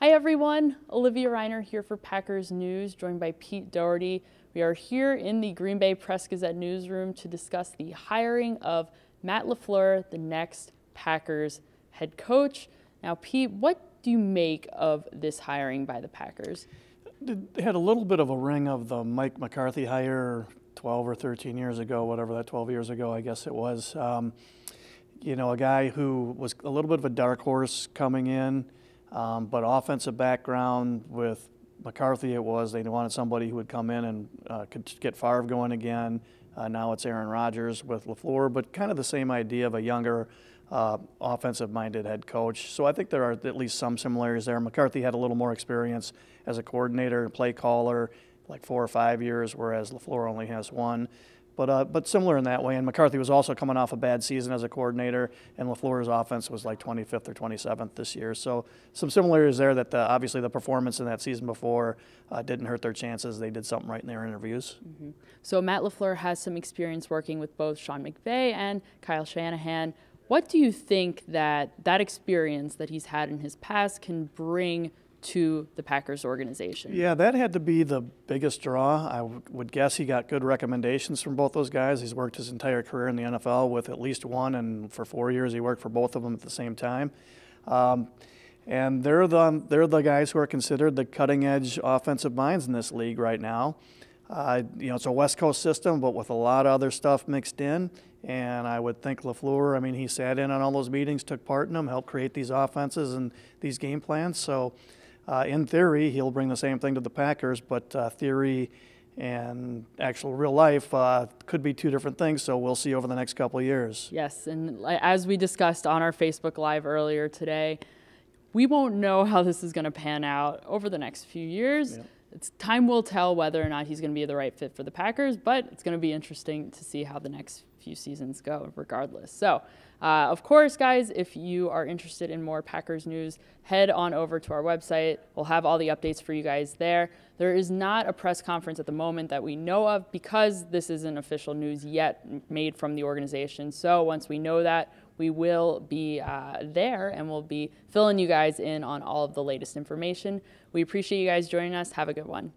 Hi everyone, Olivia Reiner here for Packers News, joined by Pete Dougherty. We are here in the Green Bay Press-Gazette newsroom to discuss the hiring of Matt LaFleur, the next Packers head coach. Now, Pete, what do you make of this hiring by the Packers? They had a little bit of a ring of the Mike McCarthy hire 12 or 13 years ago, whatever that 12 years ago, I guess it was. You know, a guy who was a little bit of a dark horse coming in, but offensive background. With McCarthy, they wanted somebody who would come in and could get Favre going again. Now it's Aaron Rodgers with LaFleur, but kind of the same idea of a younger, offensive-minded head coach. So I think there are at least some similarities there. McCarthy had a little more experience as a coordinator and play caller, like 4 or 5 years, whereas LaFleur only has 1. But similar in that way. And McCarthy was also coming off a bad season as a coordinator, and LaFleur's offense was like 25th or 27th this year. So some similarities there that obviously the performance in that season before didn't hurt their chances. They did something right in their interviews. Mm-hmm. So Matt LaFleur has some experience working with both Sean McVay and Kyle Shanahan. What do you think that experience that he's had in his past can bring to the Packers organization? Yeah, that had to be the biggest draw. I would guess he got good recommendations from both those guys. He's worked his entire career in the NFL with at least one, and for 4 years he worked for both of them at the same time. And they're the guys who are considered the cutting-edge offensive minds in this league right now. You know, it's a West Coast system, but with a lot of other stuff mixed in. And I would think LaFleur, I mean, he sat in on all those meetings, took part in them, helped create these offenses and these game plans. So in theory, he'll bring the same thing to the Packers, but theory and actual real life could be two different things, so we'll see over the next couple of years. Yes, and as we discussed on our Facebook Live earlier today, we won't know how this is going to pan out over the next few years. Yeah. Time will tell whether or not he's going to be the right fit for the Packers, but it's going to be interesting to see how the next few seasons go regardless. So, of course, guys, if you are interested in more Packers news, head on over to our website. We'll have all the updates for you guys there. There is not a press conference at the moment that we know of because this isn't official news yet made from the organization. So once we know that, we will be there and we'll be filling you guys in on all of the latest information. We appreciate you guys joining us. Have a good one.